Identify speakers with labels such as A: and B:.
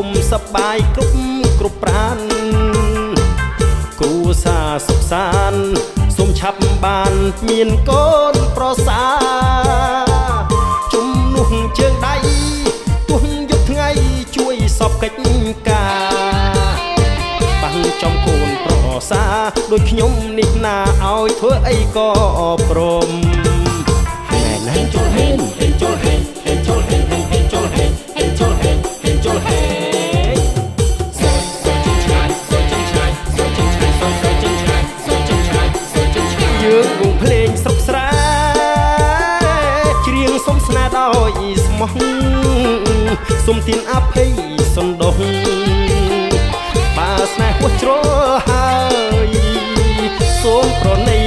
A: មសប្បាយគ្រប់ប្រានគ្រួសារសុខសាន្តសូមឆាប់បានមានកូនប្រសាជំនួសជើងដៃទោះយប់ថ្ងៃជួយសពកិច្ចការបាំងចំកូនប្រសាដូចខ្ញុំនេះណាឲ្យធ្វើអីក៏ព្រមណែណែចូលហេនចូលហេនចូលហេនចូលហេនចូលហេនចូលហេនយើងវងភ្លេងស្រុកស្រែច្រៀងសុំស្នេហ៍ដោយស្មោះសុំទានអភ័យសន្តោសបើស្នេហ៍ហួសជ្រុលហើយសូមប្រណី